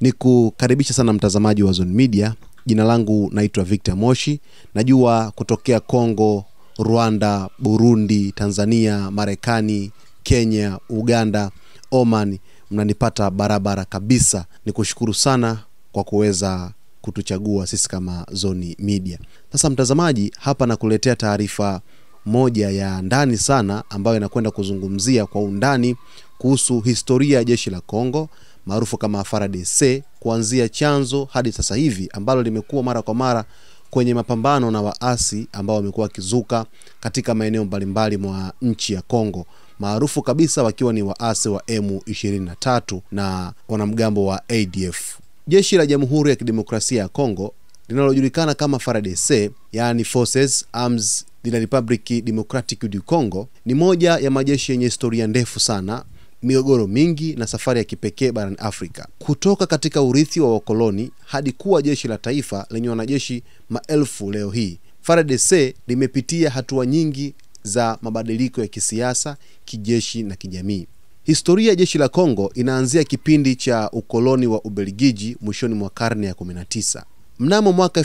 Nikukaribisha sana mtazamaji wa Zone Media. Jina langu naitwa Victor Moshi. Najua kutokea Kongo, Rwanda, Burundi, Tanzania, Marekani, Kenya, Uganda, Oman mnanipata barabara kabisa. Nikushukuru sana kwa kuweza kutuchagua sisi kama Zone Media. Sasa mtazamaji, hapa nakuletea taarifa moja ya ndani sana ambayo inakwenda kuzungumzia kwa undani kuhusu historia ya jeshi la Kongo maarufu kama FARDC, kuanzia chanzo hadi sasa hivi, ambalo limekuwa mara kwa mara kwenye mapambano na waasi ambao wamekuwa kizuka katika maeneo mbalimbali mwa nchi ya Kongo, maarufu kabisa wakiwa ni waasi wa M23 na wanamgambo wa ADF. Jeshi la Jamhuri ya Kidemokrasia ya Kongo linalojulikana kama FARDC, yani Forces Arms de la République Démocratique du Congo, ni moja ya majeshi yenye historia ndefu sana, migogoro mingi na safari ya kipekee barani Afrika. Kutoka katika urithi wa wakoloni hadi kuwa jeshi la taifa lenye wanajeshi maelfu leo hii, FARDC limepitia hatua nyingi za mabadiliko ya kisiasa, kijeshi na kijamii. Historia ya jeshi la Kongo inaanzia kipindi cha ukoloni wa Ubelgiji mwishoni mwa karne ya 19. Mnamo mwaka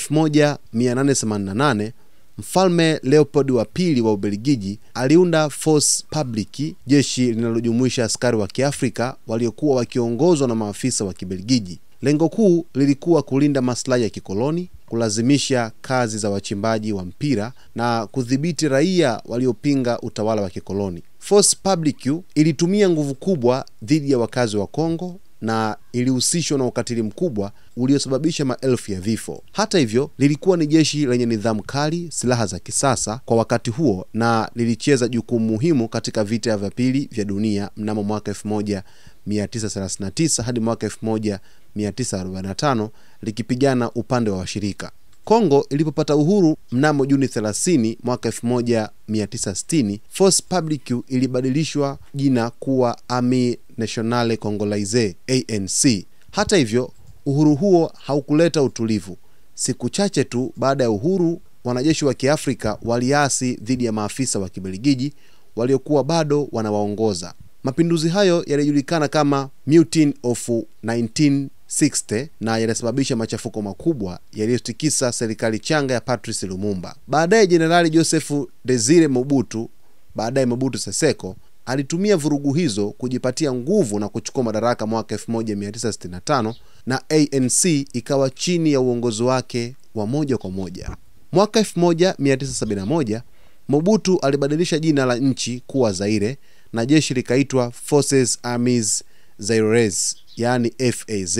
1888, Mfalme Leopold wa pili wa Ubelgiji aliunda Force Publique, jeshi linalojumuisha askari wa Kiafrika waliokuwa wakiongozwa na maafisa wa Kibelgiji. Lengo kuu lilikuwa kulinda maslahi ya kikoloni, kulazimisha kazi za wachimbaji wa mpira na kudhibiti raia waliopinga utawala wa kikoloni. Force Publique ilitumia nguvu kubwa dhidi ya wakazi wa Kongo na ilihusishwa na ukatili mkubwa uliosababisha maelfu ya vifo. Hata hivyo, lilikuwa ni jeshi lenye nidhamu kali, silaha za kisasa kwa wakati huo, na lilicheza jukumu muhimu katika vita vya pili vya dunia mnamo mwaka 1939 hadi mwaka 1945, likipigana upande wa washirika. Kongo ilipopata uhuru mnamo Juni 30 mwaka 1960, Force Publique ilibadilishwa jina kuwa Armée Nationale Congolaise, ANC. Hata hivyo, uhuru huo haukuleta utulivu. Siku chache tu baada ya uhuru, wanajeshi wa Kiafrika waliasi dhidi ya maafisa wa Kibelgiji waliokuwa bado wanawaongoza. Mapinduzi hayo yalijulikana kama Mutiny of 1960 na yalisababisha machafuko makubwa yaliyotikisa serikali changa ya Patrice Lumumba. Baadaye Jenerali Joseph Désiré Mobutu, baadaye Mobutu Sese Seko, alitumia vurugu hizo kujipatia nguvu na kuchukua madaraka mwaka 1965, na ANC ikawa chini ya uongozi wake wa moja kwa moja. Mwaka 1971, Mobutu alibadilisha jina la nchi kuwa Zaire na jeshi likaitwa Forces Armées Zairaises, yani FAZ.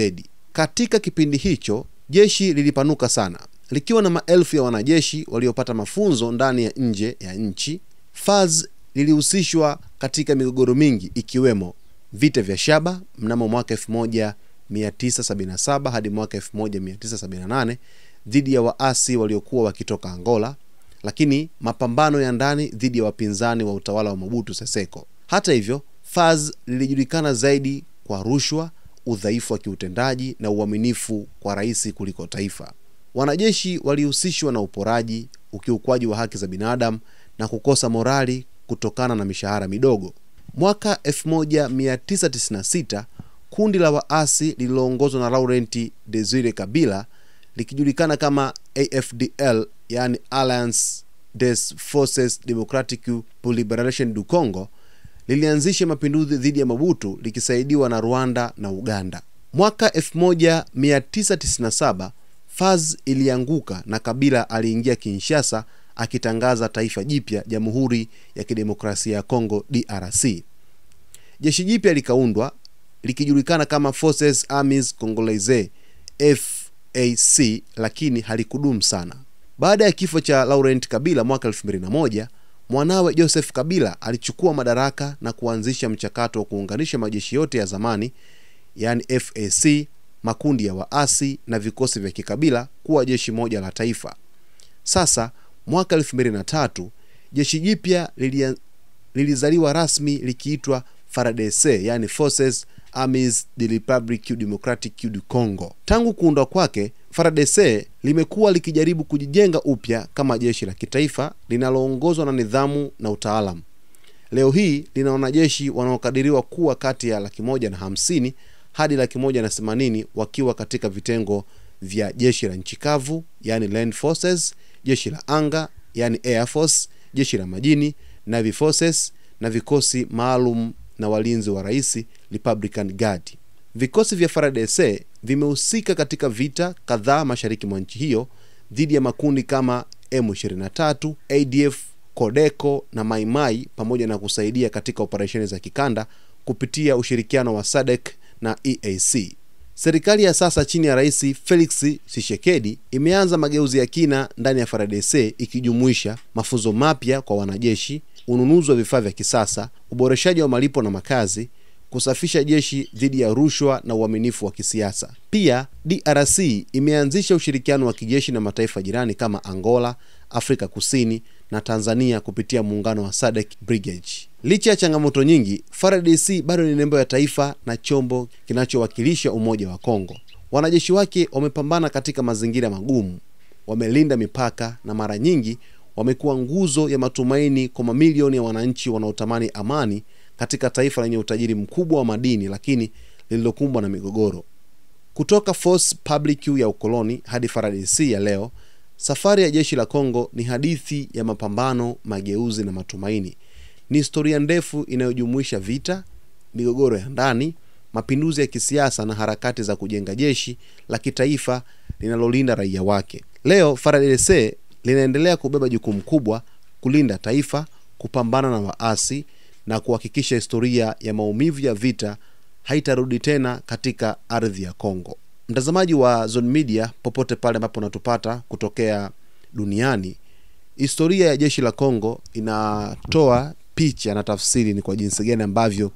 Katika kipindi hicho, jeshi lilipanuka sana, likiwa na maelfu ya wanajeshi waliopata mafunzo ndani ya nje ya nchi. FAZ lilihusishwa katika migogoro mingi, ikiwemo vita vya Shaba mnamo mwaka 1977 hadi mwaka 1978 dhidi ya waasi waliokuwa wakitoka Angola, lakini mapambano ya ndani dhidi ya wapinzani wa utawala wa Mobutu Sese Seko. Hata hivyo, FAZ lilijulikana zaidi kwa rushwa, udhaifu wa kiutendaji na uaminifu kwa rais kuliko taifa. Wanajeshi walihusishwa na uporaji, ukiukwaji wa haki za binadamu na kukosa morali kutokana na mishahara midogo. Mwaka 1996, kundi la waasi lililoongozwa na Laurent Désiré Kabila, likijulikana kama AFDL, yani Alliance des Forces Démocratiques pour Libération du Congo, lilianzisha mapinduzi dhidi ya Mobutu likisaidiwa na Rwanda na Uganda. Mwaka 1997, FAZ ilianguka na Kabila aliingia Kinshasa akitangaza taifa jipya, Jamhuri ya Kidemokrasia ya Kongo DRC. Jeshi jipya likaundwa likijulikana kama Forces Armées Congolaises FAC, lakini halikudumu sana. Baada ya kifo cha Laurent Kabila mwaka 2001, mwanawe Joseph Kabila alichukua madaraka na kuanzisha mchakato wa kuunganisha majeshi yote ya zamani, yani FAC, makundi ya waasi na vikosi vya kikabila kuwa jeshi moja la taifa. Sasa mwaka 2003, jeshi jipya lilizaliwa rasmi likiitwa FARDC, yani Forces Armées de la République Démocratique du Congo. Tangu kuundwa kwake, FARDC limekuwa likijaribu kujijenga upya kama jeshi la kitaifa linaloongozwa na nidhamu na utaalamu. Leo hii lina wanajeshi wanaokadiriwa kuwa kati ya 150,000 hadi 180,000 wakiwa katika vitengo vya jeshi la nchi kavu, yani land forces, jeshi la anga, yani air force, jeshi la majini, navy forces, na vikosi maalum na walinzi wa rais, Republican Guard. Vikosi vya FARDC vimehusika katika vita kadhaa mashariki mwa nchi hiyo dhidi ya makundi kama M23, ADF, Codeco na Mai Mai, pamoja na kusaidia katika operesheni za kikanda kupitia ushirikiano wa SADC na EAC. Serikali ya sasa chini ya Rais Felix Tshisekedi imeanza mageuzi ya kina ndani ya FARDC, ikijumuisha mafunzo mapya kwa wanajeshi, ununuzi wa vifaa vya kisasa, uboreshaji wa malipo na makazi, kusafisha jeshi dhidi ya rushwa na uaminifu wa kisiasa. Pia DRC imeanzisha ushirikiano wa kijeshi na mataifa jirani kama Angola, Afrika Kusini na Tanzania kupitia muungano wa SADC Brigade. Licha ya changamoto nyingi, FARDC bado ni nembo ya taifa na chombo kinachowakilisha umoja wa Kongo. Wanajeshi wake wamepambana katika mazingira magumu, wamelinda mipaka na mara nyingi wamekuwa nguzo ya matumaini kwa mamilioni ya wananchi wanaotamani amani katika taifa lenye utajiri mkubwa wa madini lakini lililokumbwa na migogoro. Kutoka Force Publique ya ukoloni hadi FARDC ya leo, safari ya jeshi la Kongo ni hadithi ya mapambano, mageuzi na matumaini. Ni historia ndefu inayojumuisha vita, migogoro ya ndani, mapinduzi ya kisiasa na harakati za kujenga jeshi la kitaifa linalolinda raia wake. Leo FARDC linaendelea kubeba jukumu kubwa kulinda taifa, kupambana na waasi na kuhakikisha historia ya maumivu ya vita haitarudi tena katika ardhi ya Kongo. Mtazamaji wa Zone Media popote pale ambapo unatupata kutokea duniani, historia ya jeshi la Kongo inatoa picha na tafsiri ni kwa jinsi gani ambavyo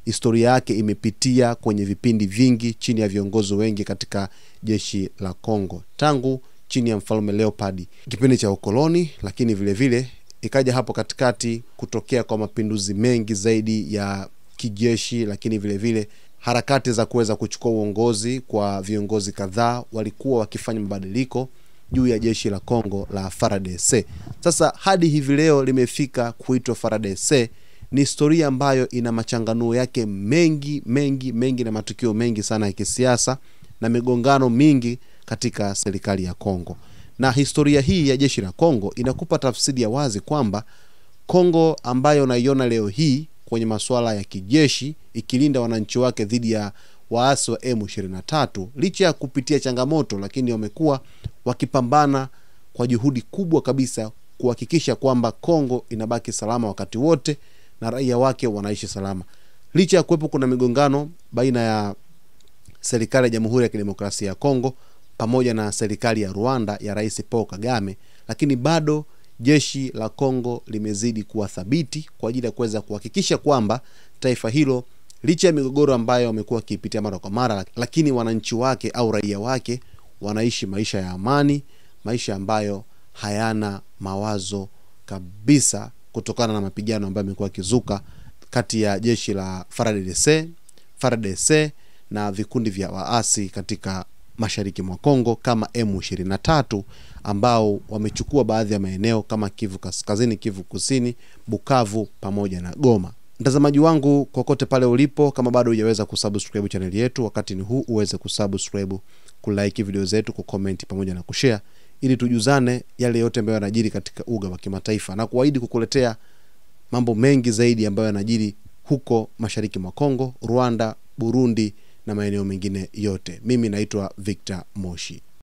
historia yake imepitia kwenye vipindi vingi chini ya viongozi wengi katika jeshi la Kongo, tangu chini ya Mfalme Leopold kipindi cha ukoloni, lakini vile vile ikaja hapo katikati kutokea kwa mapinduzi mengi zaidi ya kijeshi, lakini vile vile harakati za kuweza kuchukua uongozi kwa viongozi kadhaa walikuwa wakifanya mabadiliko juu ya jeshi la Kongo la FARDC. Sasa hadi hivi leo limefika kuitwa FARDC. Ni historia ambayo ina machanganuo yake mengi na matukio mengi sana ya kisiasa na migongano mingi katika serikali ya Kongo. Na historia hii ya jeshi la Kongo inakupa tafsiri ya wazi kwamba Kongo ambayo unaiona leo hii kwenye masuala ya kijeshi ikilinda wananchi wake dhidi ya waasi wa M23, licha ya kupitia changamoto, lakini wamekuwa wakipambana kwa juhudi kubwa kabisa kuhakikisha kwamba Kongo inabaki salama wakati wote na raia wake wanaishi salama. Licha ya kuwepo kuna migongano baina ya serikali ya Jamhuri ya Kidemokrasia ya Kongo pamoja na serikali ya Rwanda ya Rais Paul Kagame, lakini bado jeshi la Kongo limezidi kuwa thabiti kwa ajili ya kuweza kuhakikisha kwamba taifa hilo, licha ya migogoro ambayo wamekuwa wakipitia mara kwa mara, lakini wananchi wake au raia wake wanaishi maisha ya amani, maisha ambayo hayana mawazo kabisa kutokana na mapigano ambayo yamekuwa kizuka kati ya jeshi la FARDC na vikundi vya waasi katika mashariki mwa Kongo kama M23 ambao wamechukua baadhi ya maeneo kama Kivu Kaskazini, Kivu Kusini, Bukavu pamoja na Goma. Mtazamaji wangu kokote pale ulipo, kama bado hujaweza kusubscribe channel yetu, wakati ni huu uweze kusubscribe, kulike video zetu, kucomment pamoja na kushare, ili tujuzane yale yote ambayo yanajiri katika uga wa kimataifa, na kuahidi kukuletea mambo mengi zaidi ambayo yanajiri huko mashariki mwa Kongo, Rwanda, Burundi na maeneo mengine yote. Mimi naitwa Victor Moshi.